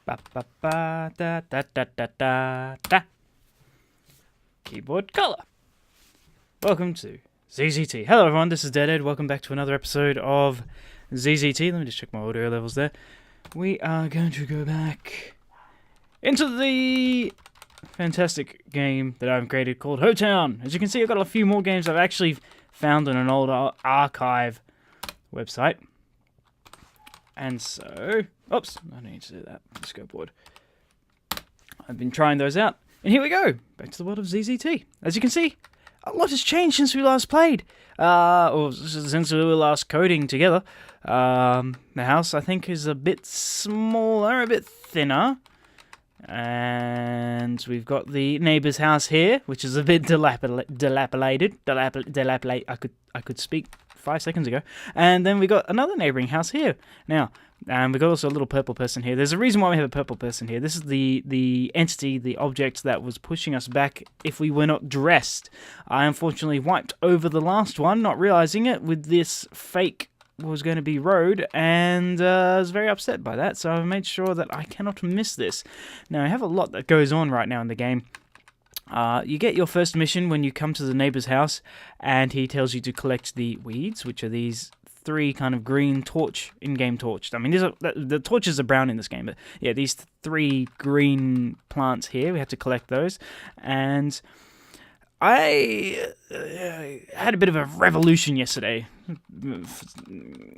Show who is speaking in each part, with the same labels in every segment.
Speaker 1: Ba ba ba da da da da da da. Keyboard color. Welcome to ZZT. Hello everyone, this is Deadhead. Welcome back to another episode of ZZT. Let me just check my audio levels there. We are going to go back into the fantastic game that I've created called Hotown. As you can see, I've got a few more games I've actually found on an old archive website. And so, oops, I need to do that. Let's go board. I've been trying those out. And here we go, back to the world of ZZT. As you can see, a lot has changed since we last played. Or since we were last coding together. The house, I think, is a bit smaller, a bit thinner. And we've got the neighbour's house here, which is a bit dilapidated. I could speak 5 seconds ago. And then we got another neighbouring house here. Now, we've got also a little purple person here. There's a reason why we have a purple person here. This is the entity, the object that was pushing us back if we were not dressed. I unfortunately wiped over the last one, not realising it, with this fake was going to be road, and I was very upset by that, so I made sure that I cannot miss this. Now, I have a lot that goes on right now in the game. You get your first mission when you come to the neighbor's house, and he tells you to collect the weeds, which are these 3 kind of green in-game torch. I mean, the torches are brown in this game, but yeah, these 3 green plants here, we have to collect those, and I had a bit of a revolution yesterday,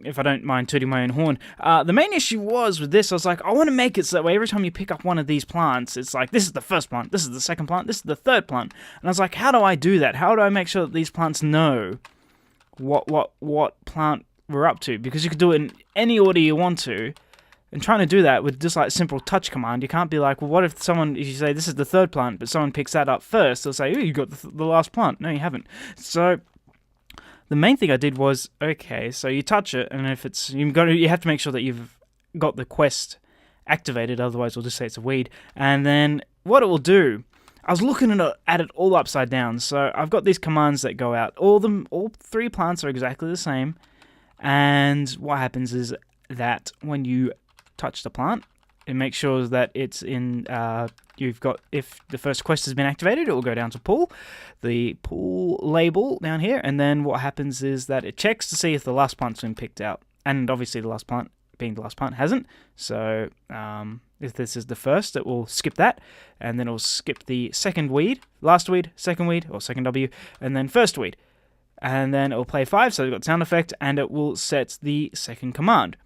Speaker 1: if I don't mind tooting my own horn. The main issue was with this, I was like, I want to make it so that way every time you pick up one of these plants, it's like, this is the first plant, this is the second plant, this is the third plant. And I was like, how do I do that? How do I make sure that these plants know what plant we're up to? Because you could do it in any order you want to. And trying to do that with just like simple touch command, you can't be like, well, what if you say this is the third plant, but someone picks that up first, they'll say, oh, you got the last plant. No, you haven't. So the main thing I did was, okay, so you touch it, and if it's you have to make sure that you've got the quest activated, otherwise we'll just say it's a weed. And then what it will do, I was looking at it all upside down. So I've got these commands that go out. All 3 plants are exactly the same, and what happens is that when you touch the plant, it makes sure that it's in, if the first quest has been activated, it will go down to pull, the pull label down here, and then what happens is that it checks to see if the last plant's been picked out, and obviously the last plant, being the last plant, hasn't, so if this is the first, it will skip that, and then it will skip the second weed, last weed, second weed, or second W, and then first weed, and then it will play 5, so it's got sound effect, and it will set the second command.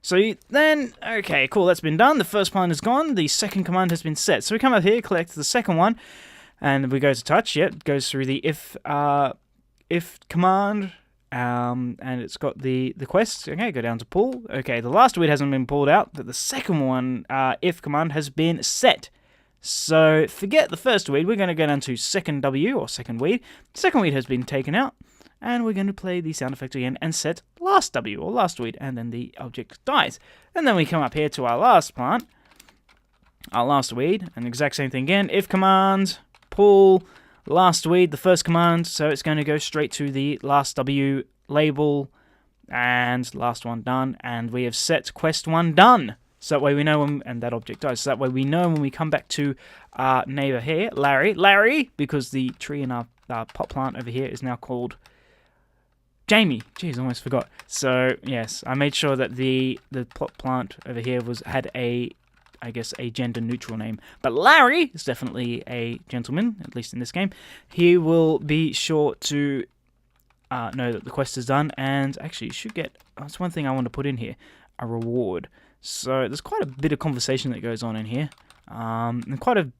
Speaker 1: So then, okay, cool, that's been done. The first plant is gone. The second command has been set. So we come up here, collect the second one, and we go to touch. Yep, it goes through the if command, and it's got the quest. Okay, go down to pull. Okay, the last weed hasn't been pulled out, but the second one, if command, has been set. So forget the first weed. We're going to go down to second W, or second weed. The second weed has been taken out. And we're going to play the sound effect again and set last W, or last weed, and then the object dies. And then we come up here to our last plant, our last weed, and the exact same thing again. If command, pull, last weed, the first command, so it's going to go straight to the last W label, and last one done, and we have set quest 1 done. So that way we know and that object dies. So that way we know when we come back to our neighbor here, Larry, because the tree in our pot plant over here is now called Jamie. Jeez, I almost forgot. So, yes, I made sure that the pot plant over here had a gender-neutral name. But Larry is definitely a gentleman, at least in this game. He will be sure to know that the quest is done, and actually you should get, that's one thing I want to put in here, a reward. So there's quite a bit of conversation that goes on in here, and quite a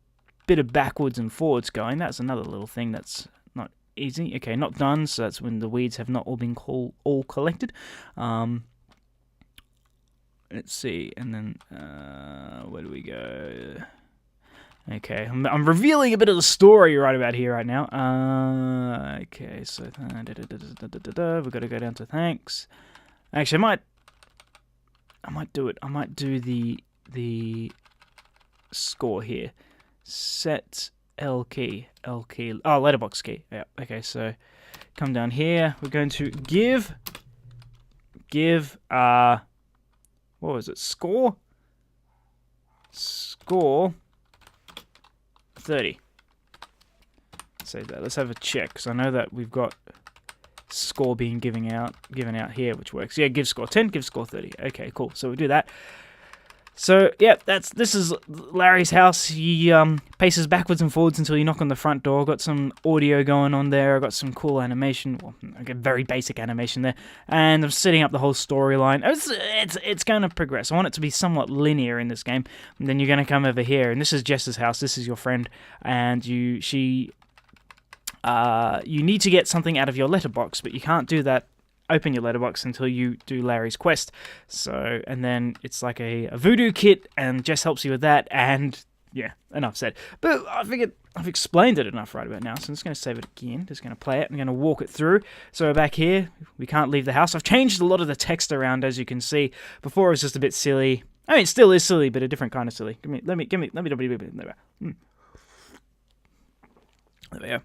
Speaker 1: bit of backwards and forwards going. That's another little thing that's not easy. Okay, not done, so that's when the weeds have not all been all collected. Let's see, and then where do we go? Okay, I'm revealing a bit of the story right about here right now. Okay, so we've got to go down to thanks. Actually, I might do it. I might do the score here. Set L key. Oh, letterbox key. Yeah. Okay, so come down here. We're going to give what was it? Score score 30. Save that. Let's have a check, because I know that we've got score being given out here, which works. Yeah, give score 10, give score 30. Okay, cool. So we do that. So yeah, this is Larry's house. He paces backwards and forwards until you knock on the front door. Got some audio going on there. I got some cool animation. Well, okay, very basic animation there, and I'm setting up the whole storyline. It's going to progress. I want it to be somewhat linear in this game. And then you're going to come over here, and this is Jess's house. This is your friend, and you need to get something out of your letterbox, but you can't do that. Open your letterbox until you do Larry's quest. So, and then it's like a voodoo kit, and Jess helps you with that, and yeah, enough said. But I figured I've explained it enough right about now, so I'm just going to save it again. Just going to play it. I'm going to walk it through. So back here, we can't leave the house. I've changed a lot of the text around, as you can see. Before it was just a bit silly. I mean, it still is silly, but a different kind of silly. Let me. There we go.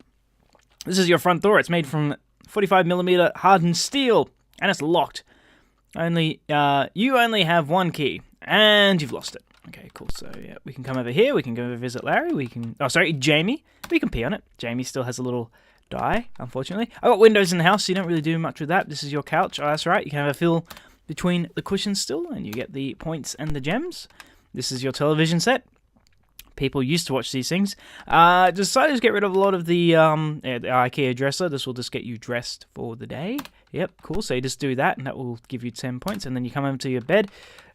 Speaker 1: This is your front door. It's made from 45mm hardened steel, and it's locked. You only have one key, and you've lost it. Okay, cool. So yeah, we can come over here. We can go visit Larry. Jamie. We can pee on it. Jamie still has a little dye, unfortunately. I got windows in the house, so you don't really do much with that. This is your couch. Oh, that's right. You can have a feel between the cushions still, and you get the points and the gems. This is your television set. People used to watch these things. Decided to get rid of a lot of the IKEA dresser. This will just get you dressed for the day. Yep, cool. So you just do that, and that will give you 10 points. And then you come over to your bed,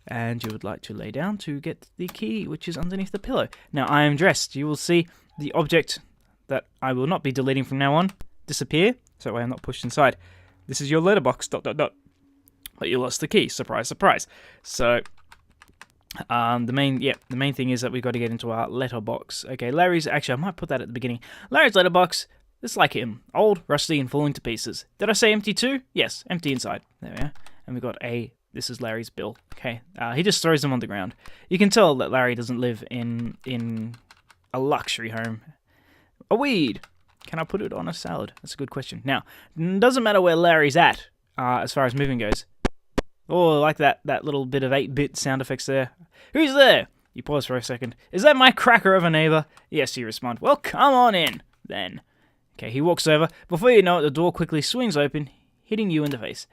Speaker 1: and you would like to lay down to get the key, which is underneath the pillow. Now, I am dressed. You will see the object that I will not be deleting from now on disappear, so that way I'm not pushed inside. This is your letterbox, ... But you lost the key. Surprise, surprise. So the main thing is that we've got to get into our letterbox. Okay, Larry's, actually, I might put that at the beginning. Larry's letterbox, it's like him. Old, rusty, and falling to pieces. Did I say empty too? Yes, empty inside. There we are. And we've got this is Larry's bill. Okay, he just throws them on the ground. You can tell that Larry doesn't live in a luxury home. A weed. Can I put it on a salad? That's a good question. Now, doesn't matter where Larry's at, as far as moving goes. Oh, I like that little bit of 8-bit sound effects there. Who's there? You pause for a second. Is that my cracker of a neighbor? Yes, you respond. Well, come on in, then. Okay, he walks over. Before you know it, the door quickly swings open, hitting you in the face.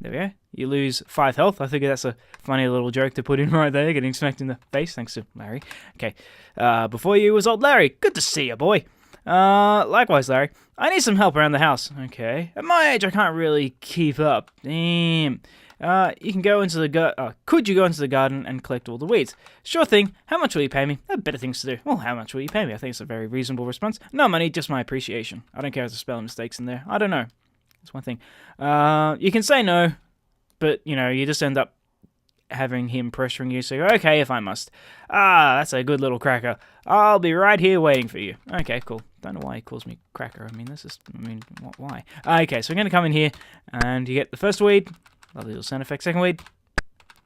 Speaker 1: There we go. You lose 5 health. I think that's a funny little joke to put in right there, getting smacked in the face, thanks to Larry. Okay, before you was old Larry. Good to see you, boy. Likewise, Larry. I need some help around the house. Okay. At my age, I can't really keep up. Damn. You can go into the could you go into the garden and collect all the weeds? Sure thing. How much will you pay me? I have better things to do. Well, how much will you pay me? I think it's a very reasonable response. No money, just my appreciation. I don't care if there's spelling mistakes in there. I don't know. That's one thing. You can say no, but, you just end up having him pressuring you, so you go, okay, if I must. That's a good little cracker. I'll be right here waiting for you. Okay, cool. Don't know why he calls me cracker. Why? Okay, so we're going to come in here, and you get the first weed. Lovely little sound effect. Second weed.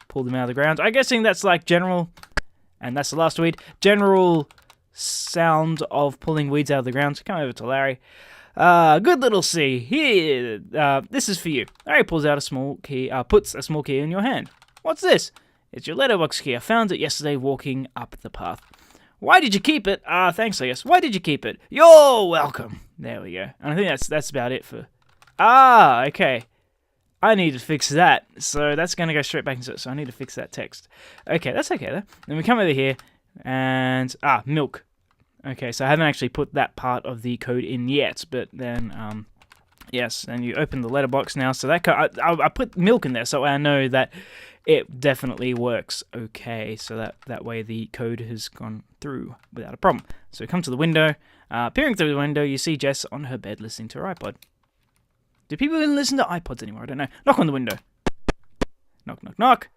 Speaker 1: Pull them out of the ground. I'm guessing that's like general, and that's the last weed. General sound of pulling weeds out of the ground. So come over to Larry. Good little C. Here, this is for you. Larry pulls out a small key, puts a small key in your hand. What's this? It's your letterbox key. I found it yesterday walking up the path. Why did you keep it? Thanks, I guess. Why did you keep it? You're welcome. There we go. And I think that's about it for... okay. I need to fix that. So that's going to go straight back into it. So I need to fix that text. Okay, that's okay though. Then we come over here and... milk. Okay, so I haven't actually put that part of the code in yet, but then, yes, and you open the letterbox now, so that I put milk in there, so I know that it definitely works okay, so that way the code has gone through without a problem. So we come to the window, peering through the window, you see Jess on her bed listening to her iPod. Do people even listen to iPods anymore? I don't know. Knock on the window. Knock, knock, knock.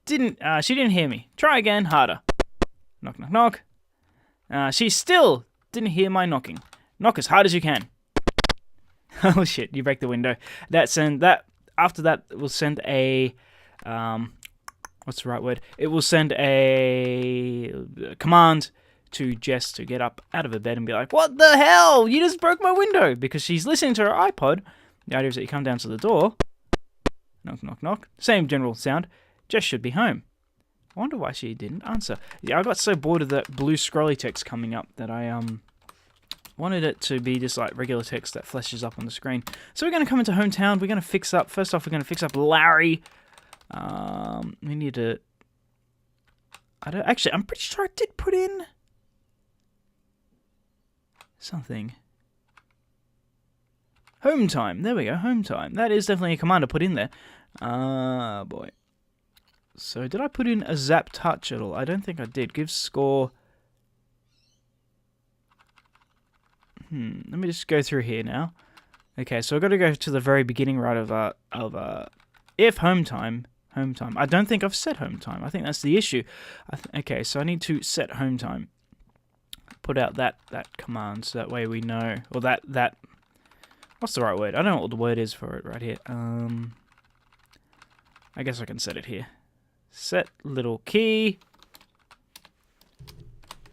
Speaker 1: She didn't hear me. Try again, harder. Knock, knock, knock. She still didn't hear my knocking. Knock as hard as you can. Oh shit, you break the window. After that, it will send a, what's the right word? It will send a command to Jess to get up out of her bed and be like, what the hell? You just broke my window! Because she's listening to her iPod. The idea is that you come down to the door. Knock, knock, knock. Same general sound. Jess should be home. I wonder why she didn't answer. Yeah, I got so bored of that blue scrolly text coming up that I wanted it to be just like regular text that flashes up on the screen. So we're going to come into hometown. We're going to fix up. First off, we're going to fix up Larry. We need to. Actually, I'm pretty sure I did put in something. Home time. There we go. Home time. That is definitely a command to put in there. Boy. So, did I put in a zap touch at all? I don't think I did. Give score. Let me just go through here now. Okay, so I've got to go to the very beginning right of if home time. Home time. I don't think I've set home time. I think that's the issue. Okay, so I need to set home time. Put out that command so that way we know. Or that. What's the right word? I don't know what the word is for it right here. I guess I can set it here. Set little key.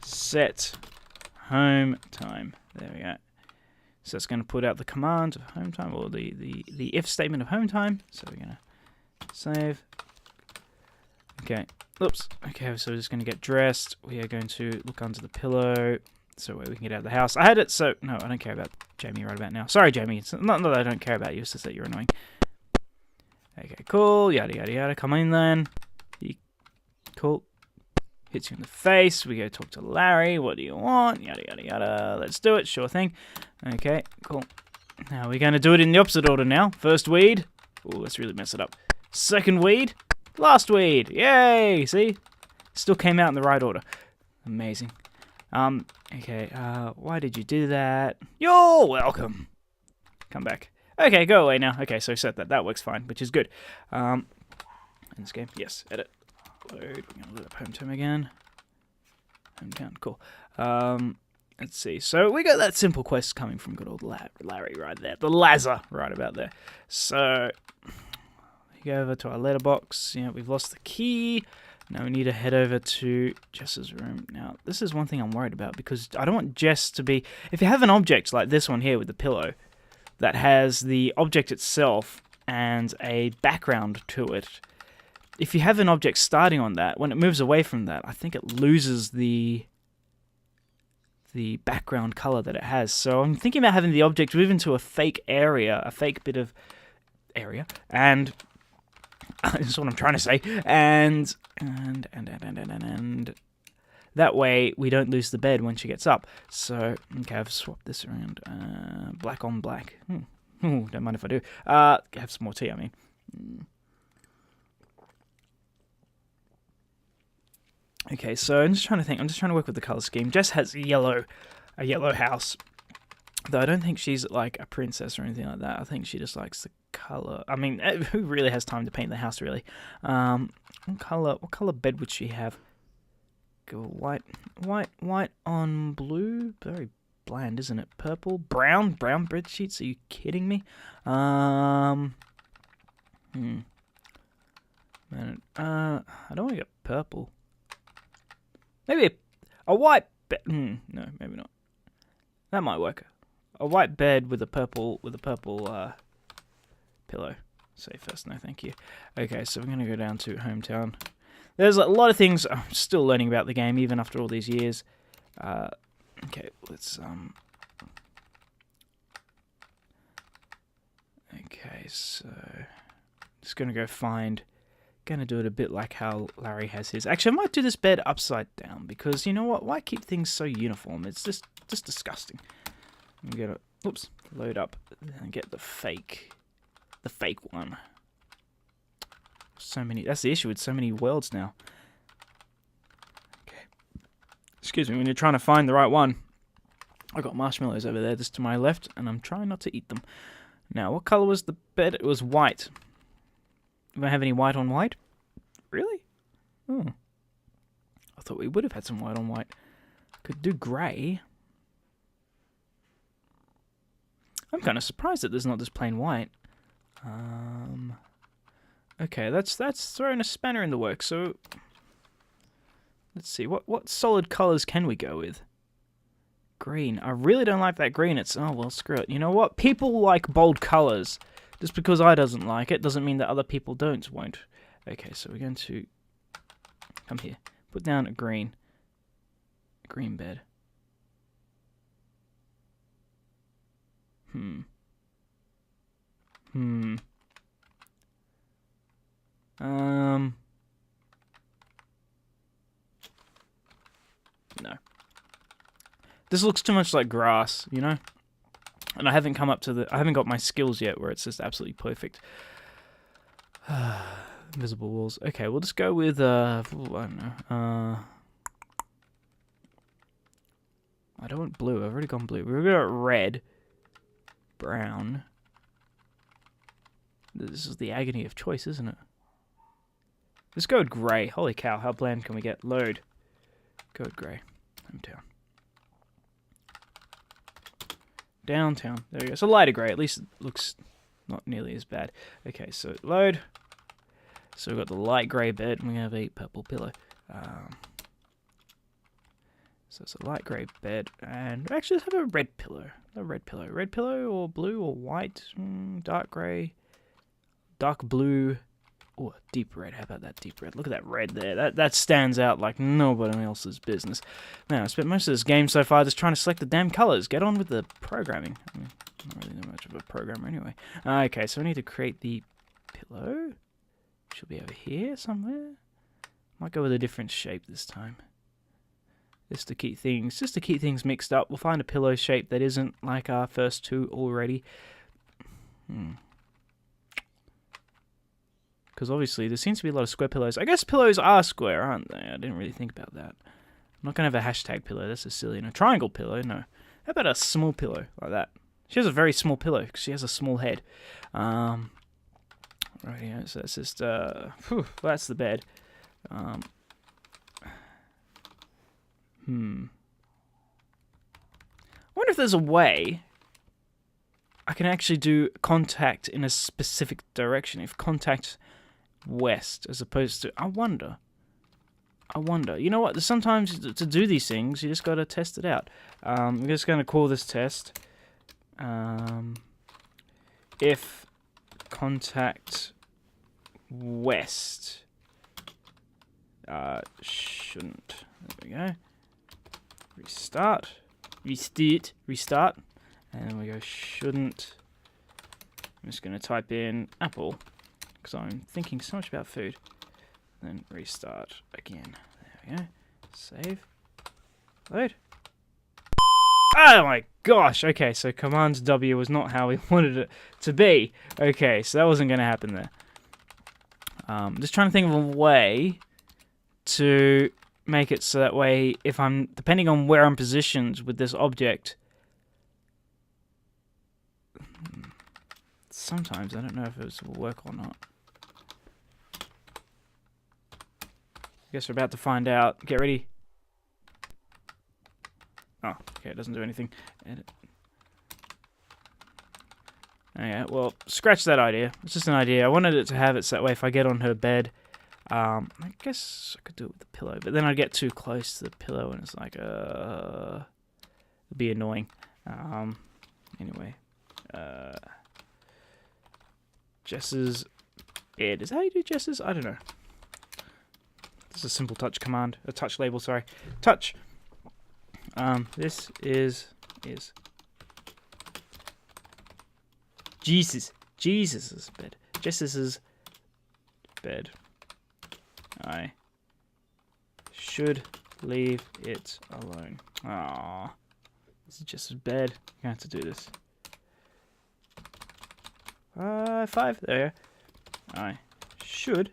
Speaker 1: Set home time. There we go. So it's going to put out the command of home time, or the if statement of home time. So we're going to save. Okay. Oops. Okay, so we're just going to get dressed. We are going to look under the pillow so we can get out of the house. I had it so... No, I don't care about Jamie right about now. Sorry, Jamie. It's not that I don't care about you, it's just that you're annoying. Okay, cool. Yada, yada, yada. Come in then. Cool. Hits you in the face. We go talk to Larry. What do you want? Yada, yada, yada. Let's do it. Sure thing. Okay, cool. Now we're going to do it in the opposite order now. First weed. Oh, let's really mess it up. Second weed. Last weed. Yay! See? Still came out in the right order. Amazing. Okay, why did you do that? You're welcome. Come back. Okay, go away now. Okay, so set that. That works fine, which is good. In this game, yes, edit. Load. We're going to load up home time again. Hometown, cool. Let's see. So we got that simple quest coming from good old Larry right there. The Lazar right about there. So we go over to our letterbox. Yeah, we've lost the key. Now we need to head over to Jess's room. Now, this is one thing I'm worried about because I don't want Jess to be... If you have an object like this one here with the pillow that has the object itself and a background to it, if you have an object starting on that, when it moves away from that, I think it loses the background color that it has. So I'm thinking about having the object move into a fake area, a fake bit of area, and that's what I'm trying to say, and that way we don't lose the bed when she gets up. So, okay, I've swapped this around, black on black. Ooh, don't mind if I do. Have some more tea, I mean. Okay, so I'm just trying to think. I'm just trying to work with the color scheme. Jess has a yellow house, though I don't think she's like a princess or anything like that. I think she just likes the color. I mean, who really has time to paint the house, really? What color bed would she have? Go white on blue. Very bland, isn't it? Purple, brown bed sheets. Are you kidding me? Man, I don't want to get purple. Maybe a white bed. No, maybe not. That might work. A white bed with a purple pillow. Say first, no thank you. Okay, so we're going to go down to hometown. There's a lot of things I'm still learning about the game, even after all these years. Okay, let's... Okay, so... Just going to go find... Going to do it a bit like how Larry has his. Actually, I might do this bed upside down, because you know what? Why keep things so uniform? It's just disgusting. I'm going to... Oops. Load up and get the fake one. So many. That's the issue with so many worlds now. Okay. Excuse me, when you're trying to find the right one. I got marshmallows over there just to my left, and I'm trying not to eat them. Now, what color was the bed? It was white. Do I have any white on white? Really? Oh. I thought we would have had some white on white. Could do grey. I'm kind of surprised that there's not just plain white. Okay, that's throwing a spanner in the works. So let's see, what solid colors can we go with? Green. I really don't like that green. It's oh well, screw it. You know what? People like bold colors. Just because I doesn't like it doesn't mean that other people won't. Okay, so we're going to come here. Put down a green bed. No. This looks too much like grass, you know? And I haven't come up to I haven't got my skills yet where it's just absolutely perfect. Invisible walls. Okay, we'll just go with, I don't know. I don't want blue. I've already gone blue. We're going to red. Brown. This is the agony of choice, isn't it? Let's go with grey. Holy cow, how bland can we get? Load. Go with grey. Hometown. Downtown. There we go. So lighter grey. At least it looks not nearly as bad. Okay, so load. So we've got the light grey bed, and we have a purple pillow. So it's a light grey bed, and actually let's have a red pillow. A red pillow. Red pillow or blue or white? Dark grey. Dark blue. Oh, deep red. How about that deep red? Look at that red there. That stands out like nobody else's business. Now, I spent most of this game so far just trying to select the damn colours. Get on with the programming. I mean, I'm not really that much of a programmer anyway. Okay, so we need to create the pillow. Should be over here somewhere. Might go with a different shape this time. Just to keep things mixed up. We'll find a pillow shape that isn't like our first two already. Because obviously there seems to be a lot of square pillows. I guess pillows are square, aren't they? I didn't really think about that. I'm not going to have a hashtag pillow. That's just silly. And a triangle pillow, no. How about a small pillow like that? She has a very small pillow because she has a small head. Right here, so that's just, that's the bed. I wonder if there's a way I can actually do contact in a specific direction. If contact west as opposed to... I wonder. You know what? Sometimes to do these things, you just got to test it out. I'm just going to call this test. If contact west shouldn't... There we go. Restart. And then we go shouldn't. I'm just going to type in apple because I'm thinking so much about food. Then restart again. There we go. Save. Load. Oh my gosh. Okay, so Command W was not how we wanted it to be. Okay, so that wasn't going to happen there. Just trying to think of a way to make it so that way if I'm, depending on where I'm positioned with this object, sometimes I don't know if it will work or not. I guess we're about to find out. Get ready. Oh, okay, it doesn't do anything. Edit. Okay, well, scratch that idea. It's just an idea. I wanted it to have it so that way if I get on her bed, I guess I could do it with the pillow, but then I'd get too close to the pillow and it's like, it'd be annoying. Anyway, Jess's bed. Is that how you do Jess's? I don't know. This is a simple touch command. A touch label, sorry. Touch. This is Jesus's bed. Jess's bed. I should leave it alone. Aww. This is Jess's bed. I'm gonna have to do this. 5. There. I should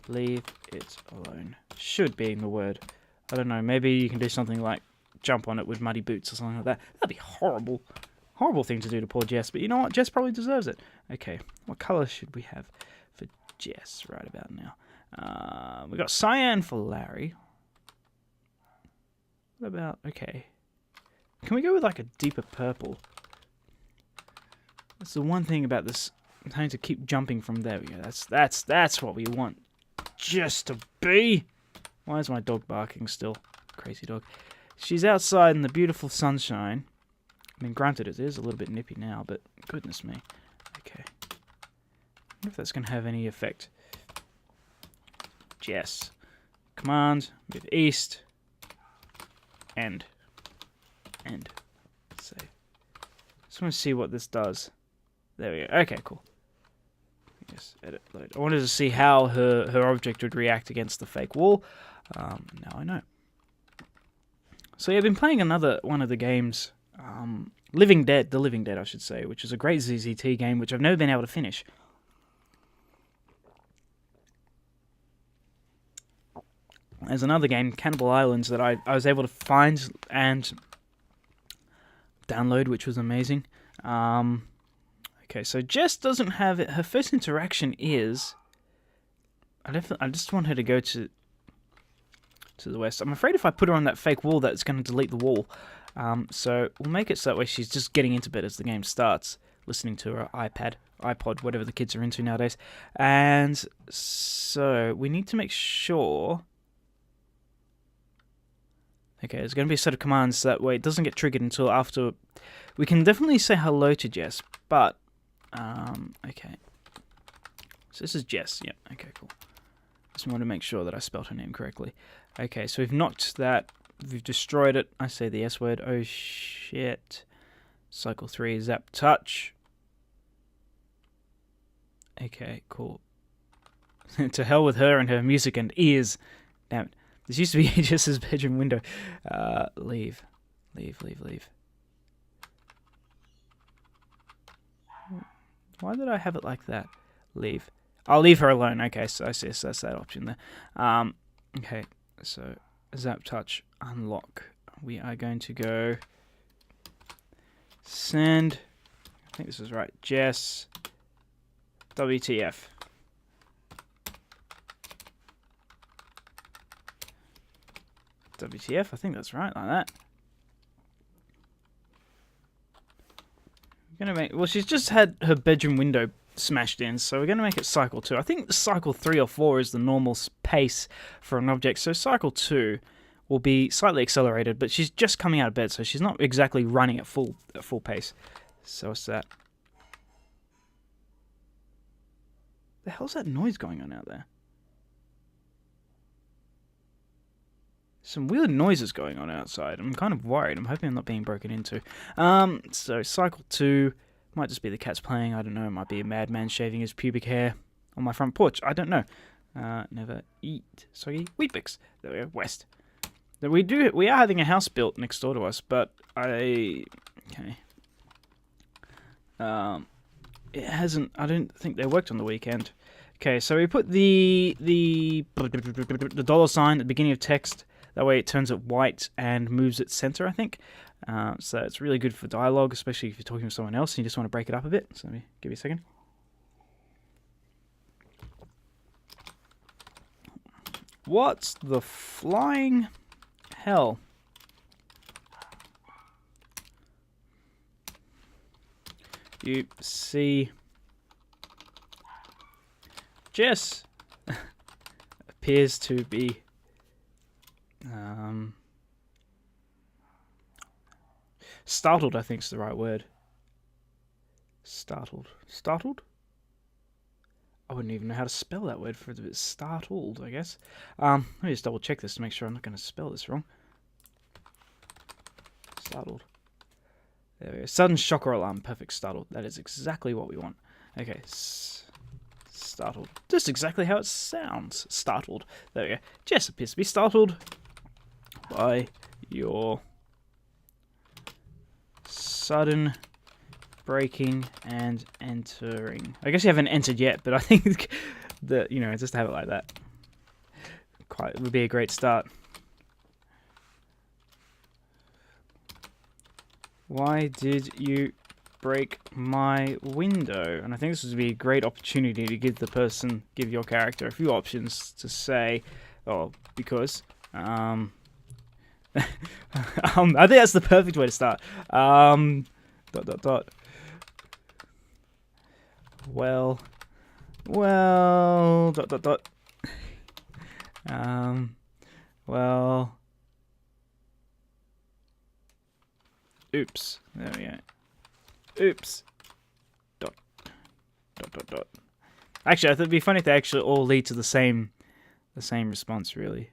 Speaker 1: leave it alone. Should being the word. I don't know. Maybe you can do something like jump on it with muddy boots or something like that. That'd be horrible. Horrible thing to do to poor Jess. But you know what? Jess probably deserves it. Okay. What colour should we have for Jess right about now? We got cyan for Larry. What about... Okay. Can we go with like a deeper purple? That's the one thing about this. I'm having to keep jumping from there. We go. That's what we want. Just to be. Why is my dog barking still? Crazy dog. She's outside in the beautiful sunshine. I mean, granted, it is a little bit nippy now, but goodness me. Okay. I wonder if that's going to have any effect. Jess. command, move east, end. Save. Just want to see what this does. There we go. Okay, cool. Yes, edit, load. I wanted to see how her object would react against the fake wall. Now I know. So yeah, I've been playing another one of the games, The Living Dead, I should say, which is a great ZZT game, which I've never been able to finish. There's another game, Cannibal Islands, that I was able to find and download, which was amazing. Okay, so Jess doesn't have it. Her first interaction is... I just want her to go to the west. I'm afraid if I put her on that fake wall, that's going to delete the wall. So we'll make it so that way she's just getting into bed as the game starts, listening to her iPod, whatever the kids are into nowadays. And so we need to make sure... Okay, there's going to be a set of commands that way it doesn't get triggered until after... We can definitely say hello to Jess, but... okay. So this is Jess. Yeah, okay, cool. Just want to make sure that I spelled her name correctly. Okay, so we've knocked that. We've destroyed it. I say the S word. Oh, shit. Cycle 3, zap touch. Okay, cool. To hell with her and her music and ears. Damn it. This used to be Jess's bedroom window. Leave. Why did I have it like that? Leave. I'll leave her alone. Okay, so I see that's that option there. Okay, so zap touch unlock. We are going to go send. I think this is right. Jess. WTF. WTF. I think that's right, like that. Gonna make. Well, she's just had her bedroom window smashed in, so we're going to make it cycle 2. I think cycle 3 or 4 is the normal pace for an object, so cycle 2 will be slightly accelerated, but she's just coming out of bed, so she's not exactly running at full pace. So what's that? The hell's that noise going on out there? Some weird noises going on outside. I'm kind of worried. I'm hoping I'm not being broken into. So cycle 2... Might just be the cats playing, I don't know. It might be a madman shaving his pubic hair on my front porch. I don't know. Never eat soggy Weet-Bix. There we go, west. We are having a house built next door to us, but okay. It hasn't, I don't think they worked on the weekend. Okay, so we put the dollar sign at the beginning of text. That way it turns it white and moves its center, I think. So it's really good for dialogue, especially if you're talking to someone else and you just want to break it up a bit. So let me give you a second. What's the flying hell? You see, Jess appears to be startled, I think is the right word. Startled. Startled? I wouldn't even know how to spell that word for it. It's startled, I guess. Let me just double check this to make sure I'm not going to spell this wrong. Startled. There we go. Sudden shock or alarm. Perfect. Startled. That is exactly what we want. Okay. Startled. Just exactly how it sounds. Startled. There we go. Jess appears to be startled by your sudden breaking and entering. I guess you haven't entered yet, but I think that, you know, just to have it like that would be a great start. Why did you break my window? And I think this would be a great opportunity to give your character a few options to say, oh, because, I think that's the perfect way to start. ... Well, well, ... well, oops, there we go. Oops. ... Actually, I thought it'd be funny if they actually all lead to the same response, really.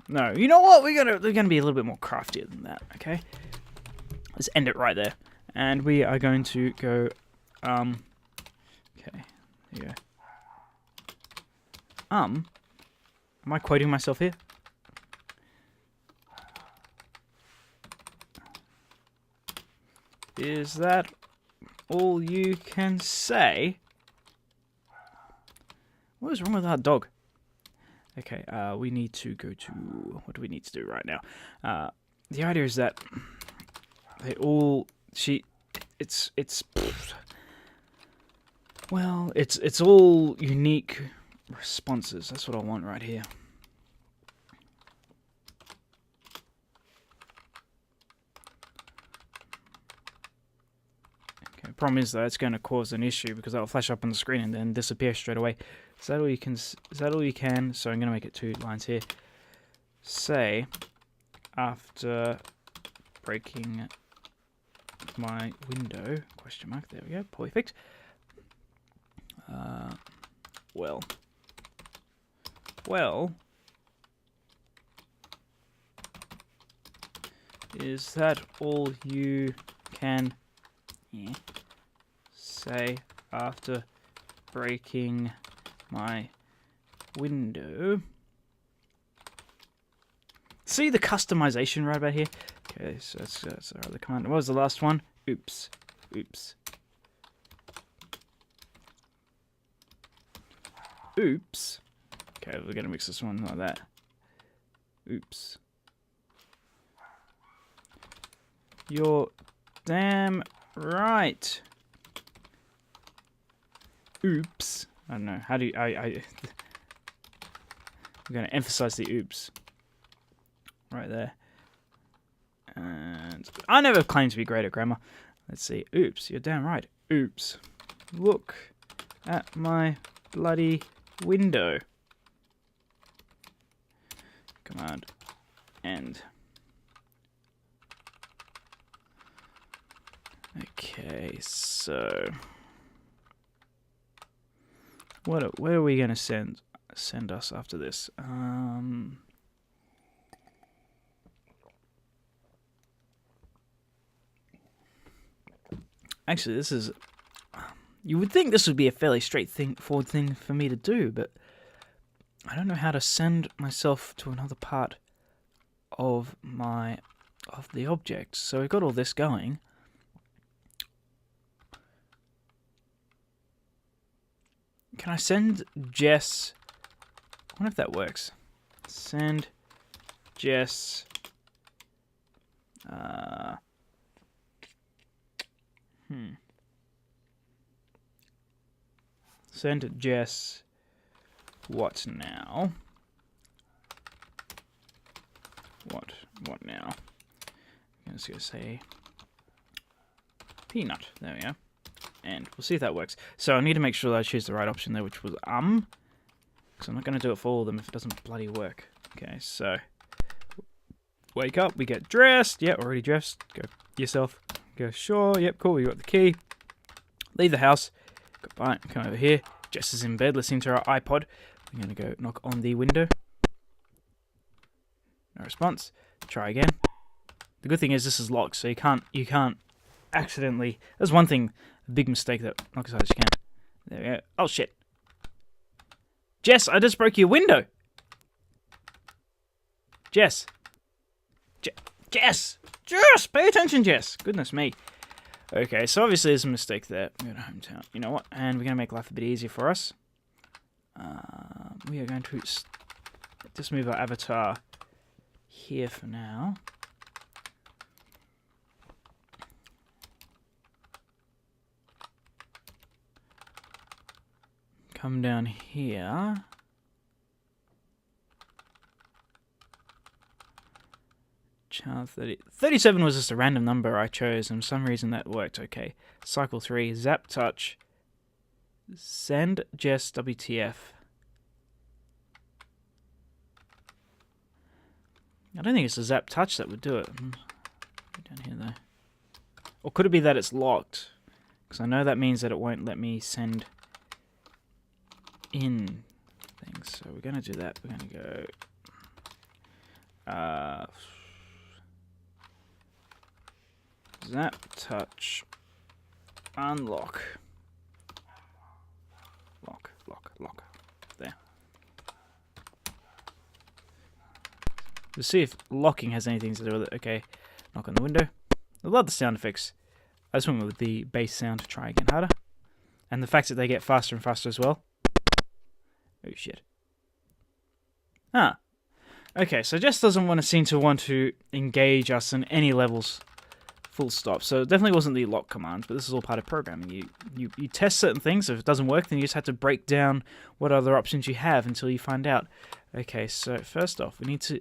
Speaker 1: No. You know what? We're gonna be a little bit more craftier than that. Okay. Let's end it right there, and we are going to go. Okay. There you go. Am I quoting myself here? Is that all you can say? What is wrong with that dog? Okay, we need to go to... What do we need to do right now? The idea is that they all... Well, it's all unique responses. That's what I want right here. Problem is though, it's going to cause an issue because that'll flash up on the screen and then disappear straight away. Is that all you can? Is that all you can? So I'm going to make it 2 lines here. Say, after breaking my window, question mark. There we go. Perfect. Well. Is that all you can? Yeah. Say after breaking my window. See the customization right about here? Okay, so that's the command. What was the last one? Oops. Oops. Oops. Okay, we're gonna mix this one like that. Oops. You're damn right. Oops. I don't know. How do you... I'm going to emphasize the oops. Right there. And I never claimed to be great at grammar. Let's see. Oops. You're damn right. Oops. Look at my bloody window. Command. End. Okay, so... Where are we going to send us after this? Actually, this is... You would think this would be a fairly straightforward thing for me to do, but I don't know how to send myself to another part of the object. So we've got all this going. Can I send Jess... I wonder if that works. Send Jess... Send Jess... What now? What now? I'm just going to say... Peanut. There we go. And we'll see if that works. So I need to make sure that I choose the right option there, which was because I'm not going to do it for all of them if it doesn't bloody work. Okay, so wake up, we get dressed. Yep, already dressed. Go yourself. Go sure. Yep, cool. We got the key. Leave the house. Goodbye. Come over here. Jess is in bed listening to her iPod. I'm going to go knock on the window. No response. Try again. The good thing is this is locked, so you can't accidentally. There's one thing. A big mistake that knock as hard as you can. There we go. Oh shit. Jess, I just broke your window. Jess. Jess! Jess! Pay attention, Jess! Goodness me. Okay, so obviously there's a mistake there. We're going to hometown. You know what? And we're going to make life a bit easier for us. We are going to just move our avatar here for now. Come down here. Chart 30. 37 was just a random number I chose, and for some reason that worked okay. Cycle 3, Zap Touch, Send Jess WTF. I don't think it's a Zap Touch that would do it. Down here though. Or could it be that it's locked? Because I know that means that it won't let me send in things. So we're going to do that. We're going to go Zap touch unlock. Lock. There. Let's see if locking has anything to do with it. Okay, knock on the window. I love the sound effects. I just went with the bass sound to try again harder. And the fact that they get faster and faster as well. Oh shit. Ah. Okay, so Jess doesn't seem to want to engage us in any levels. Full stop. So it definitely wasn't the lock command, but this is all part of programming. You test certain things. If it doesn't work, then you just have to break down what other options you have until you find out. Okay, so first off, we need to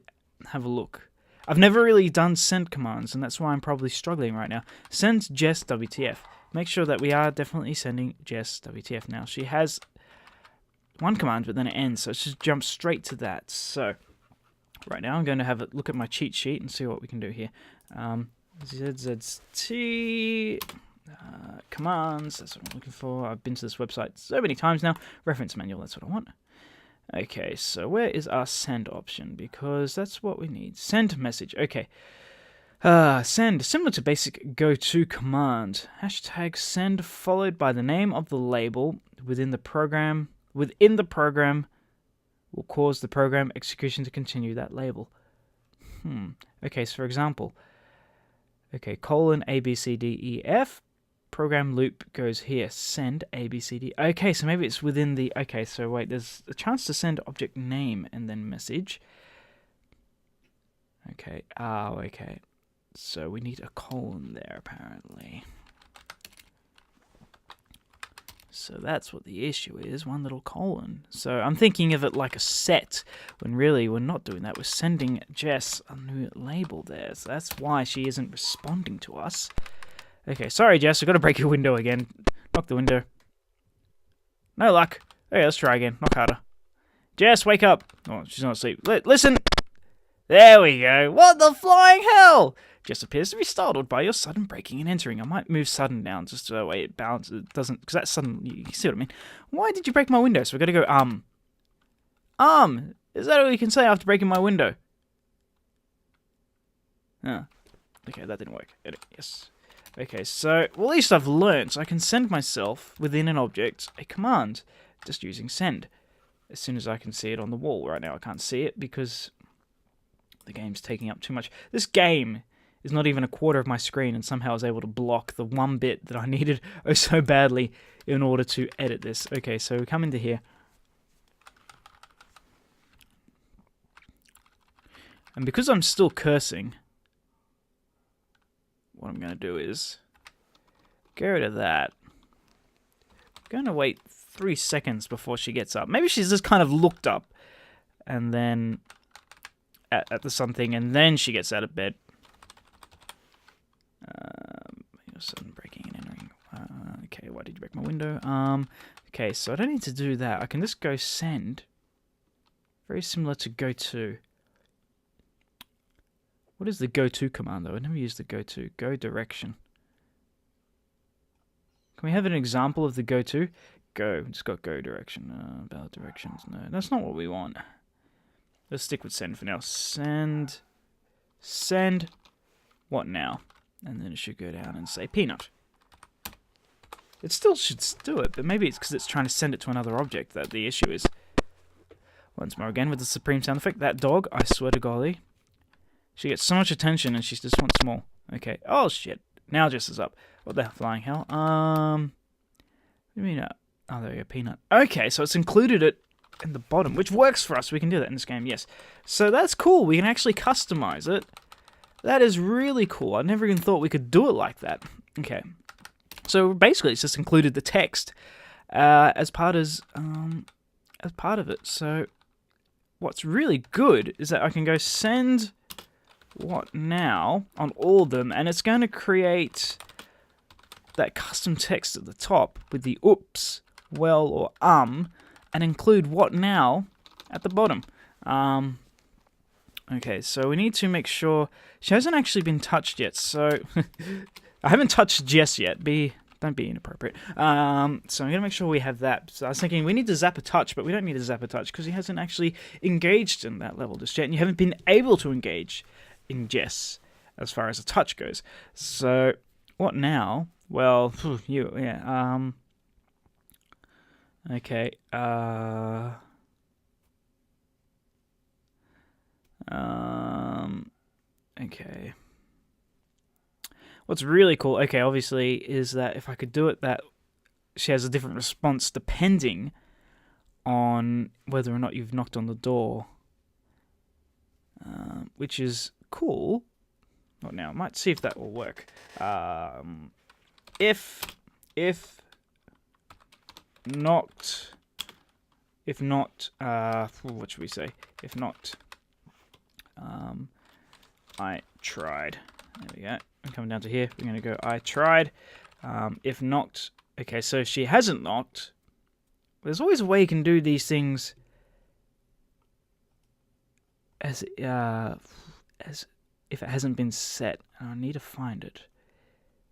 Speaker 1: have a look. I've never really done send commands, and that's why I'm probably struggling right now. Send Jess WTF. Make sure that we are definitely sending Jess WTF now. She has one command, but then it ends, so let's just jump straight to that. So right now I'm going to have a look at my cheat sheet and see what we can do here. ZZT commands, that's what I'm looking for. I've been to this website so many times now. Reference manual, that's what I want. Okay, so where is our send option? Because that's what we need. Send message, okay. Send, similar to basic go-to command. Hashtag send followed by the name of the label within the program. Within the program will cause the program execution to continue that label. Okay, so for example, okay, colon ABCDEF, program loop goes here, send ABCD. Okay, so maybe it's within the, okay, so wait, there's a chance to send object name and then message. Okay, okay. So we need a colon there, apparently. So that's what the issue is, one little colon. So I'm thinking of it like a set, when really we're not doing that. We're sending Jess a new label there. So that's why she isn't responding to us. Okay, sorry Jess, I've got to break your window again. Knock the window. No luck. Okay, let's try again. Knock harder. Jess, wake up. Oh, she's not asleep. Listen. There we go. What the flying hell? Jess appears to be startled by your sudden breaking and entering. I might move sudden down just so that way it balances. It doesn't, because that's sudden. You see what I mean? Why did you break my window? So we're going to go, is that all you can say after breaking my window? Oh. Okay, that didn't work. Yes. Okay, so, well, at least I've learnt. I can send myself within an object a command just using send. As soon as I can see it on the wall. Right now I can't see it because the game's taking up too much. This game is not even a quarter of my screen, and somehow I was able to block the one bit that I needed oh so badly in order to edit this. Okay, so we come into here. And because I'm still cursing, what I'm going to do is get rid of that. I'm going to wait 3 seconds before she gets up. Maybe she's just kind of looked up and then at the something, and then she gets out of bed. Sudden breaking and entering. Okay, why did you break my window? Okay, so I don't need to do that. I can just go send. Very similar to go to. What is the go to command though? I never used the go to. Go direction. Can we have an example of the go to? Go. Just got go direction. About directions. No, that's not what we want. Let's stick with send for now. Send. What now? And then it should go down and say peanut. It still should do it, but maybe it's because it's trying to send it to another object that the issue is. Once more again with the supreme sound effect. That dog, I swear to golly. She gets so much attention and she just wants more. Okay. Oh shit. Now Jess is up. What the flying hell? What do you mean? Oh, there we go. Peanut. Okay, so it's included it in the bottom, which works for us. We can do that in this game, yes. So that's cool. We can actually customize it. That is really cool. I never even thought we could do it like that. Okay. So basically, it's just included the text as part of it. So what's really good is that I can go send what now on all of them, and it's going to create that custom text at the top with the oops, well, or and include what now at the bottom. Okay, so we need to make sure she hasn't actually been touched yet. So I haven't touched Jess yet. Be Don't be inappropriate. So I'm going to make sure we have that. So I was thinking we need to zap a touch, but we don't need to zap a touch because he hasn't actually engaged in that level just yet, and you haven't been able to engage in Jess as far as a touch goes. So what now? Well, yeah. Okay. Okay. What's really cool, okay, obviously, is that if I could do it, that she has a different response depending on whether or not you've knocked on the door, which is cool. Not now. I might see if that will work. If knocked, what should we say? If not, I tried. There we go. I'm coming down to here. We're going to go, I tried. If knocked, okay, so if she hasn't knocked, there's always a way you can do these things as if it hasn't been set. I need to find it.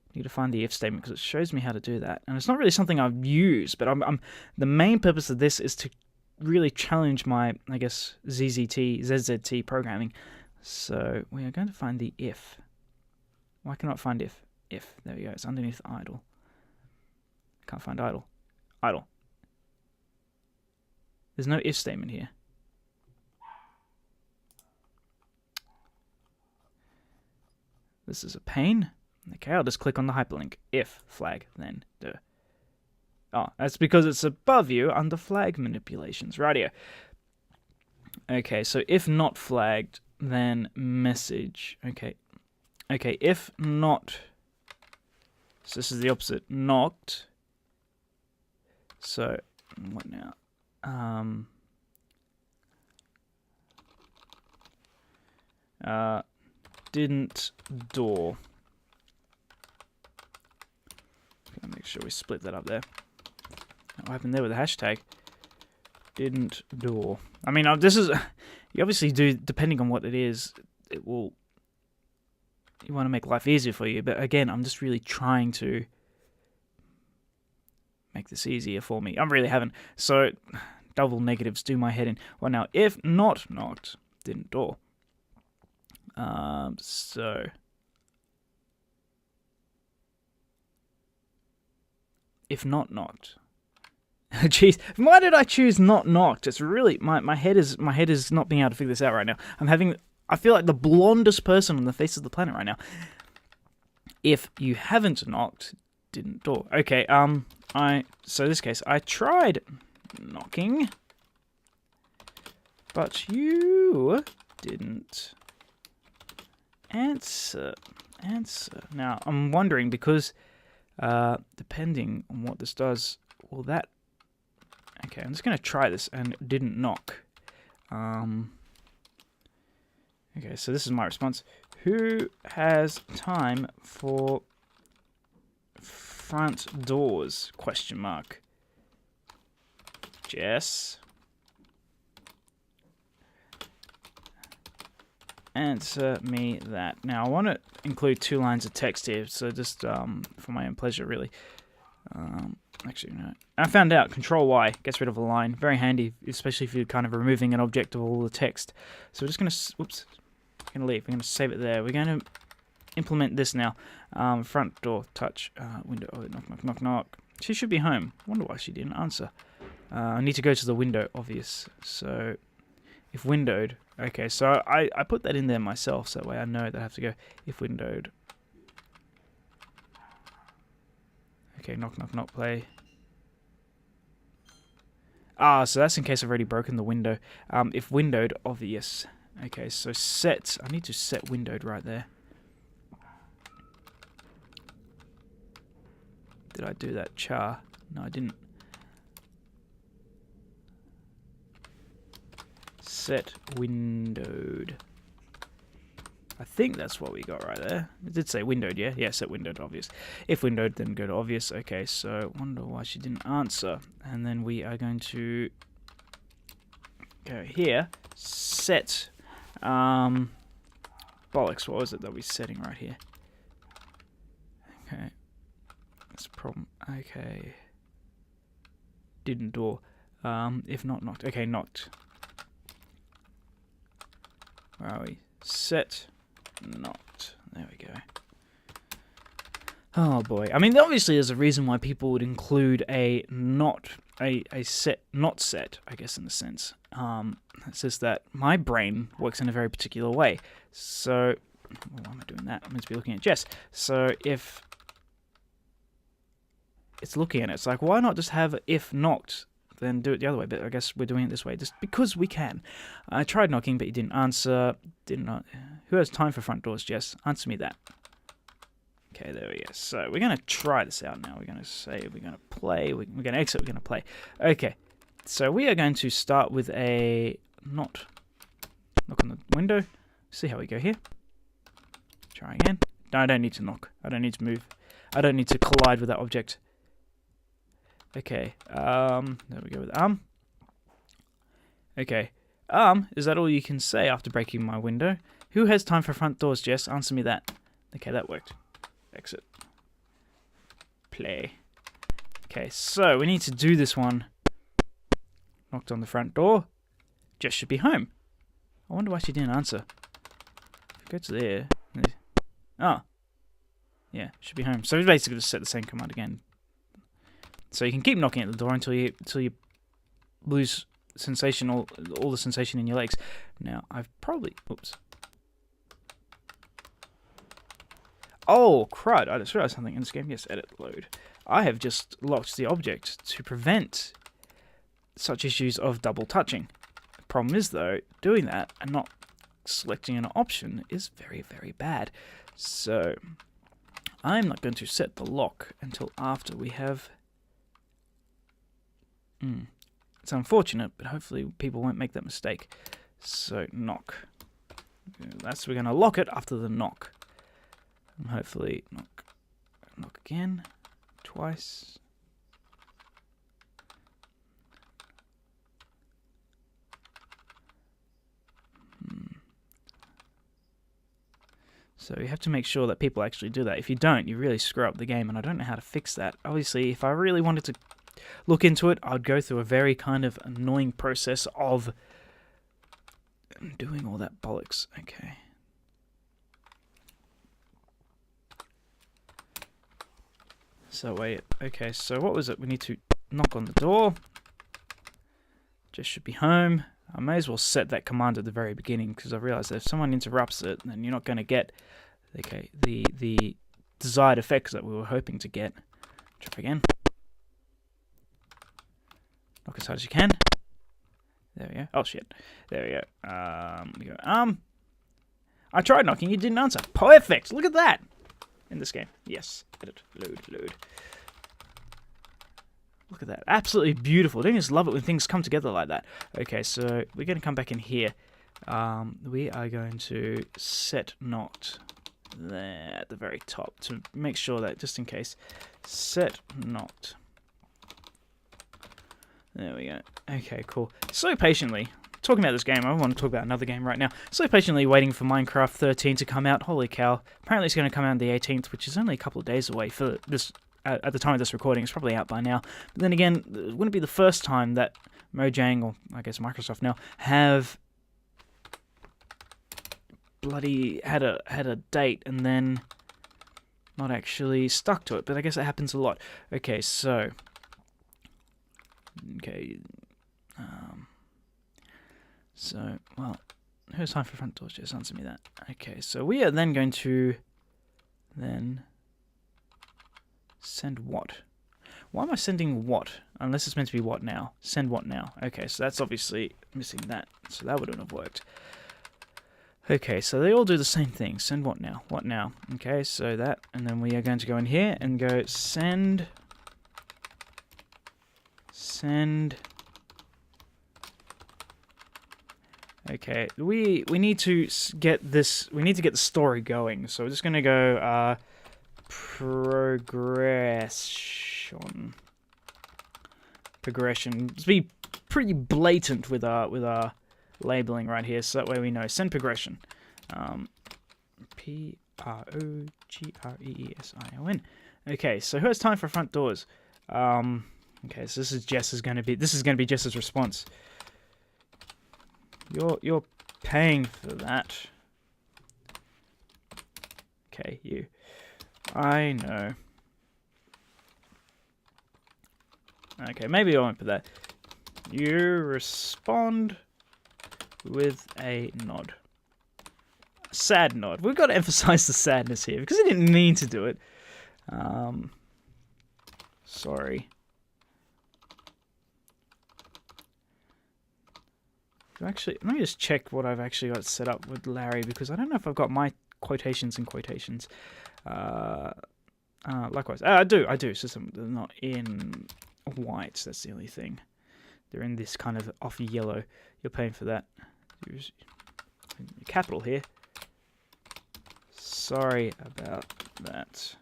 Speaker 1: I need to find the if statement because it shows me how to do that. And it's not really something I've used, but the main purpose of this is to really challenge my, I guess, ZZT programming. So we are going to find the if. Why cannot find if? If. There we go. It's underneath idle. Can't find idle. Idle. There's no if statement here. This is a pain. Okay, I'll just click on the hyperlink. If flag, then do. Oh, that's because it's above you under flag manipulations. Rightio. Okay, so if not flagged, then message. Okay. Okay, if not, so this is the opposite, knocked, so, what now, didn't door, gotta make sure we split that up there, what happened there with the hashtag, didn't door, I mean, this is, you obviously do, depending on what it is, it will, you want to make life easier for you, but again, I'm just really trying to make this easier for me. I'm really having, so double negatives do my head in. Well, now, if not knocked, didn't door. So if not knocked. Jeez, why did I choose not knocked? It's really my head is not being able to figure this out right now. I feel like the blondest person on the face of the planet right now. If you haven't knocked, didn't door. Okay, so in this case, I tried knocking, but you didn't answer. Now, I'm wondering, because depending on what this does, will that... Okay, I'm just going to try this, and it didn't knock. Okay, so this is my response. Who has time for front doors? Question mark. Jess. Answer me that. Now, I want to include 2 lines of text here, so just for my own pleasure, really. Actually, no. I found out Control Y gets rid of a line. Very handy, especially if you're kind of removing an object of all the text. So we're just going to... Whoops. We're going to leave. We're going to save it there. We're going to implement this now. Front door, touch, window. Oh, knock, knock, knock, knock. She should be home. Wonder why she didn't answer. I need to go to the window, obvious. So, if windowed. Okay, so I put that in there myself, so that way I know that I have to go if windowed. Okay, knock, knock, knock, play. So that's in case I've already broken the window. If windowed, obvious. Okay, so set. I need to set windowed right there. Did I do that? Char. No, I didn't. Set windowed. I think that's what we got right there. It did say windowed, yeah? Yeah, set windowed, obvious. If windowed, then go to obvious. Okay, so wonder why she didn't answer. And then we are going to go here. Set. Bollocks, what was it that we're setting right here? Okay. that's a problem. Okay. Didn't door. If not knocked. Okay, knocked. Where are we? Set. Knocked. There we go. Oh boy. I mean, obviously there's a reason why people would include a not set, I guess, in a sense. It's just that my brain works in a very particular way. So, why am I doing that? I'm meant to be looking at Jess. So if it's looking at it, it's like, why not just have if knocked, then do it the other way? But I guess we're doing it this way, just because we can. I tried knocking, but you didn't answer. Who has time for front doors, Jess? Answer me that. Okay, there we go. So we're going to try this out now. We're going to say we're going to play. We're going to exit. We're going to play. Okay, so we are going to start with a knock on the window. See how we go here. Try again. No, I don't need to knock. I don't need to move. I don't need to collide with that object. Okay, there we go with arm. Okay, is that all you can say after breaking my window? Who has time for front doors, Jess? Answer me that. Okay, that worked. Exit. Play. Okay, so we need to do this one. Knocked on the front door. Jess should be home. I wonder why she didn't answer. Go to there. Oh. Yeah, should be home. So we basically just set the same command again. So you can keep knocking at the door until you lose sensation, all the sensation in your legs. Now, I've probably... Oops. Oh, crud. I just realized something in this game. Yes, edit, load. I have just locked the object to prevent such issues of double touching. The problem is, though, doing that and not selecting an option is very, very bad. So, I'm not going to set the lock until after we have... It's unfortunate, but hopefully people won't make that mistake. So, knock. We're going to lock it after the knock. And hopefully, knock again, twice. So you have to make sure that people actually do that. If you don't, you really screw up the game, and I don't know how to fix that. Obviously, if I really wanted to look into it, I'd go through a very kind of annoying process of doing all that bollocks. Okay. So wait, okay, so what was it? We need to knock on the door. Just should be home. I may as well set that command at the very beginning, because I realize that if someone interrupts it, then you're not going to get the desired effects that we were hoping to get. Try again. Knock as hard as you can. There we go. Oh shit. There we go. We go. I tried knocking, you didn't answer. Perfect. Look at that. In this game. Yes. Edit. Load. Look at that. Absolutely beautiful. Don't you just love it when things come together like that? Okay, so we're going to come back in here. We are going to set not there at the very top to make sure that, just in case, set not. There we go. Okay, cool. So patiently, talking about this game, I want to talk about another game right now. So patiently waiting for Minecraft 13 to come out. Holy cow. Apparently it's going to come out on the 18th, which is only a couple of days away for this. At the time of this recording, it's probably out by now. But then again, it wouldn't be the first time that Mojang, or I guess Microsoft now, have bloody had a date and then not actually stuck to it. But I guess it happens a lot. Okay, so... Okay. So, well, who's time for front doors? Just answer me that. Okay, so we are then going to then... Send what? Why am I sending what? Unless it's meant to be what now. Send what now? Okay, so that's obviously missing that. So that wouldn't have worked. Okay, so they all do the same thing. Send what now? What now? Okay, so that. And then we are going to go in here and go send. Okay, we need to get this. We need to get the story going. So we're just going to go... progression. Just be pretty blatant with our labeling right here, so that way we know. Send progression. Progression. Okay, so who has time for front doors? Okay, so this is gonna be Jess's response. You're paying for that. Okay, you. I know. Okay, maybe I won't put that. You respond with a nod. A sad nod. We've got to emphasize the sadness here because he didn't mean to do it. Sorry. Actually, let me just check what I've actually got set up with Larry because I don't know if I've got my quotations and quotations. Likewise, I do. So they're not in white. That's the only thing. They're in this kind of off yellow. You're paying for that. Use capital here. Sorry about that.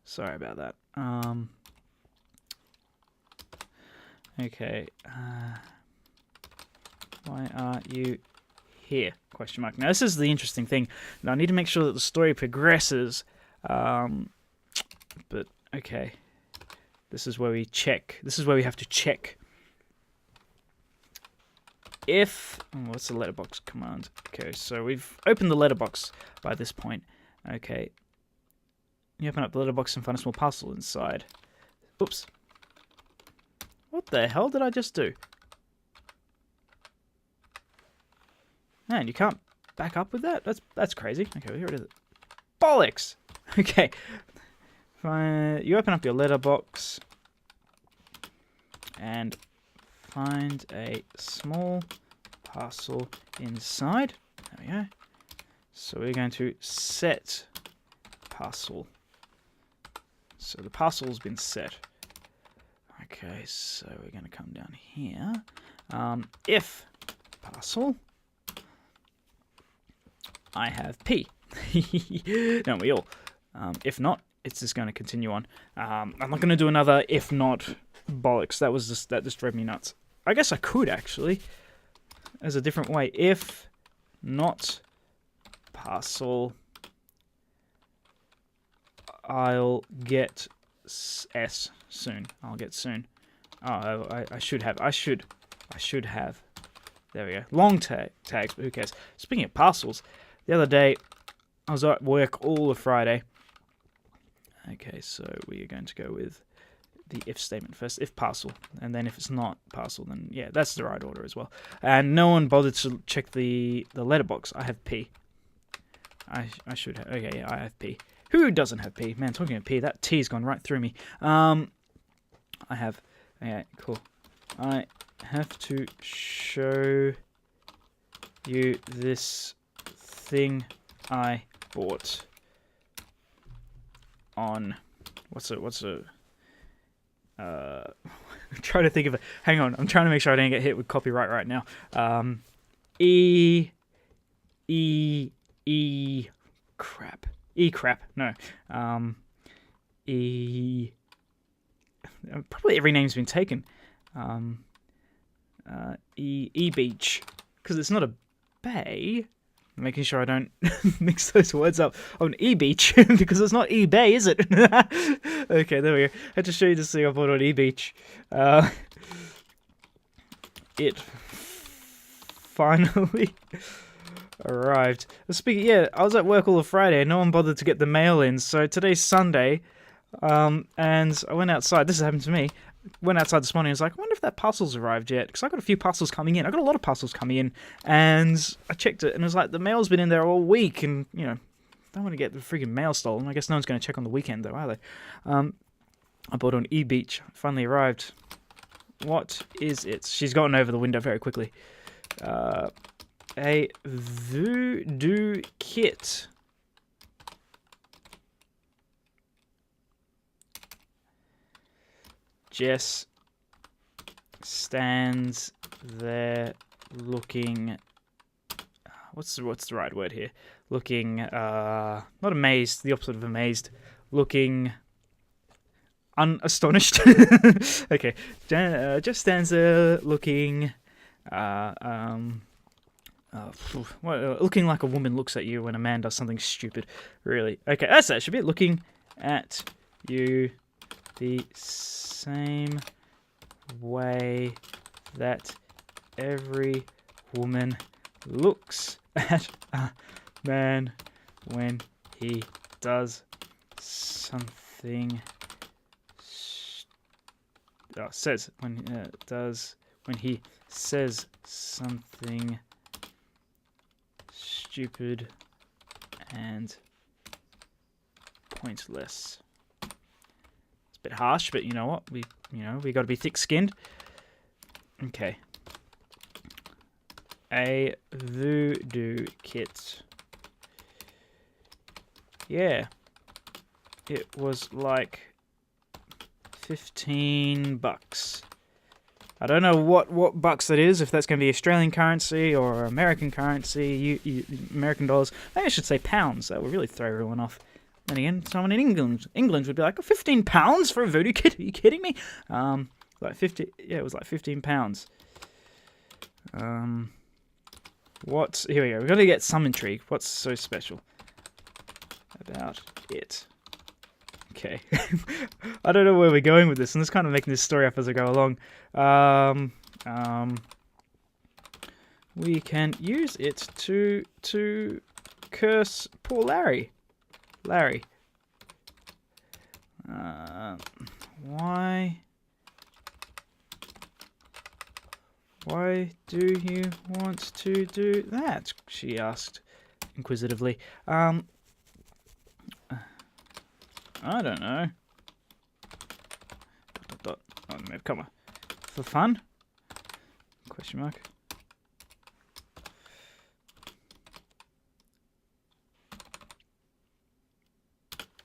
Speaker 1: Sorry about that. Okay. Why are you here? Question mark. Now this is the interesting thing. Now I need to make sure that the story progresses. But okay. This is where we check. This is where we have to check. If what's the letterbox command? Okay, so we've opened the letterbox by this point. Okay. You open up the letterbox and find a small parcel inside. Oops. What the hell did I just do? Man, you can't back up with that? That's crazy. Okay, here it is. Bollocks! Okay. You open up your letterbox and find a small parcel inside. There we go. So we're going to set parcel. So the parcel's been set. Okay, so we're going to come down here. If parcel, I have P. Don't we all? If not, it's just going to continue on. I'm not going to do another if not bollocks. That just drove me nuts. I guess I could actually, as a different way. If not parcel, I'll get S soon. I'll get soon. Oh, I should have. I should have. There we go. Long tags, but who cares? Speaking of parcels, the other day I was at work all of Friday. Okay, so we are going to go with the if statement first. If parcel, and then if it's not parcel, then yeah, that's the right order as well. And no one bothered to check the letterbox. I have P. I should have. Okay, yeah, I have P. Who doesn't have P? Man, talking of P, that T's gone right through me. I have. Okay, cool. I have to show you this thing I bought on I'm trying to think of it. Hang on, I'm trying to make sure I don't get hit with copyright right now. E crap. No. Probably every name's been taken. E beach, because it's not a bay. Making sure I don't mix those words up on E-Beach, because it's not E-Bay, is it? Okay, there we go. I had to show you this thing I bought on E-Beach. It finally arrived. Speaking, yeah, I was at work all of Friday, and no one bothered to get the mail in, so today's Sunday, and I went outside. This has happened to me. Went outside this morning and was like, I wonder if that parcel's arrived yet, because I got a few parcels coming in. I got a lot of parcels coming in, and I checked it, and it was like, the mail's been in there all week, and, you know, don't want to get the freaking mail stolen. I guess no one's going to check on the weekend, though, are they? I bought on E-Beach. Finally arrived. What is it? She's gotten over the window very quickly. A voodoo kit. Jess stands there looking... What's the right word here? Looking, not amazed, the opposite of amazed. Looking unastonished. Okay. Jess stands there looking... looking like a woman looks at you when a man does something stupid. Really. Okay, that should be it. Looking at you the same way that every woman looks at a man when he does something when he says something stupid and pointless. It's a bit harsh, but you know what? We got to be thick-skinned. Okay. A voodoo kit. Yeah. It was like $15. I don't know what bucks that is, if that's going to be Australian currency or American currency, American dollars. Maybe I should say pounds. That would really throw everyone off. And again, someone in England would be like, oh, £15 for a voodoo kit? Are you kidding me? Like 50. Yeah, it was like £15. Here we go. We've got to get some intrigue. What's so special about it? Okay. I don't know where we're going with this, and it's kind of making this story up as I go along. We can use it to curse poor Larry. Larry. Why do you want to do that? She asked inquisitively. I don't know. Oh, maybe, come on. For fun? Question mark.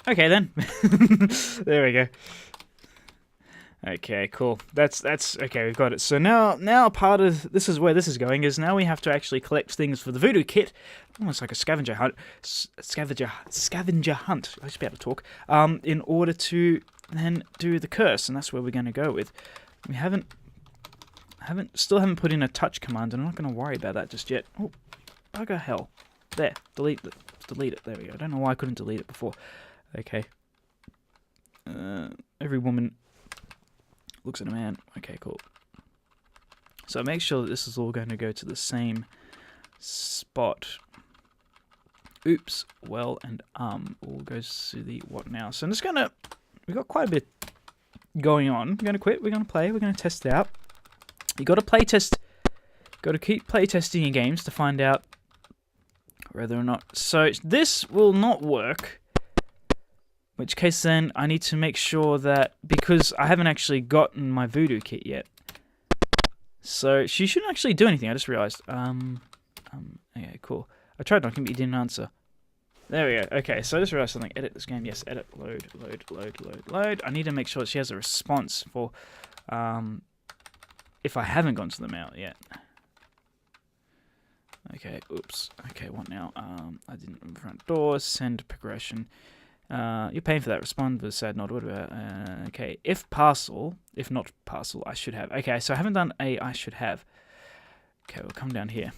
Speaker 1: Okay then. There we go. Okay, cool. That's okay. We've got it. So now part of this is where this is going is now we have to actually collect things for the voodoo kit, almost like a scavenger hunt. Scavenger hunt. I should be able to talk. In order to then do the curse, and that's where we're going to go with. We still haven't put in a touch command, and I'm not going to worry about that just yet. Oh, bugger hell! There, delete it. There we go. I don't know why I couldn't delete it before. Okay. Every woman looks at a man. Okay, cool. So make sure that this is all going to go to the same spot. Oops. Well, and all goes to the what now? So I'm just gonna. We've got quite a bit going on. We're gonna quit. We're gonna play. We're gonna test it out. You got to play test. Got to keep play testing your games to find out whether or not. So this will not work. In which case then I need to make sure that, because I haven't actually gotten my voodoo kit yet. So she shouldn't actually do anything, I just realized. Okay, cool. I tried knocking, but you didn't answer. There we go. Okay, so I just realized something. Edit this game. Yes, edit, load. I need to make sure that she has a response for, if I haven't gone to the mail yet. Okay, oops. Okay, what now? I didn't, front door, send progression. You're paying for that. Respond with a sad nod. What about, okay, if not parcel, I should have. Okay, so I haven't done a I should have. Okay, we'll come down here.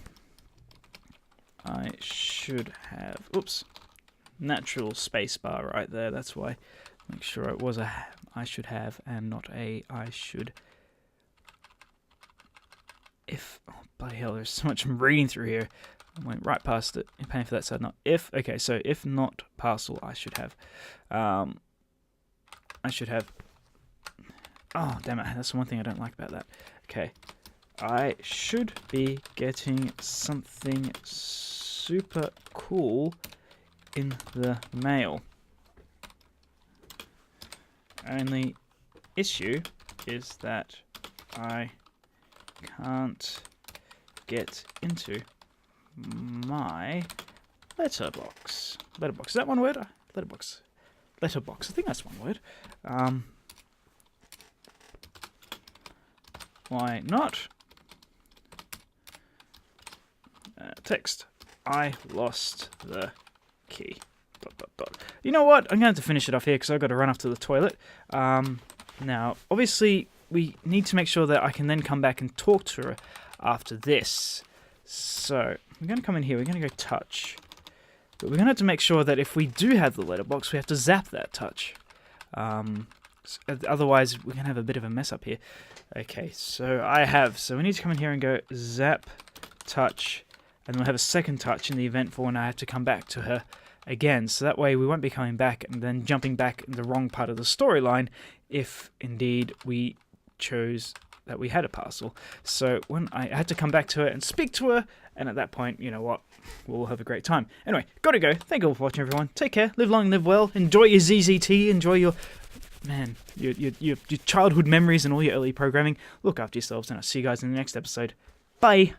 Speaker 1: I should have, oops, natural space bar right there. That's why. Make sure it was a I should have and not a I should. If, oh, bloody hell, there's so much I'm reading through here. I went right past it. You're paying for that side, not if. Okay, so if not parcel, I should have. I should have. Oh, damn it. That's the one thing I don't like about that. Okay. I should be getting something super cool in the mail. Only issue is that I can't get into my letterbox. Letterbox. Is that one word? Letterbox. Letterbox. I think that's one word. Why not? Text. I lost the key. ... You know what? I'm going to have to finish it off here because I've got to run off to the toilet. Now, obviously, we need to make sure that I can then come back and talk to her after this. So, we're going to come in here. We're going to go touch. But we're going to have to make sure that if we do have the letterbox, we have to zap that touch. Otherwise, we're going to have a bit of a mess up here. Okay, so we need to come in here and go zap touch, and we'll have a second touch in the event for when I have to come back to her again. So that way we won't be coming back and then jumping back in the wrong part of the storyline if indeed we chose that we had a parcel. So when I had to come back to her and speak to her, and at that point, you know what, we'll have a great time. Anyway, gotta go. Thank you all for watching, everyone. Take care, live long, live well, enjoy your ZZT, enjoy your childhood memories and all your early programming. Look after yourselves, and I'll see you guys in the next episode. Bye!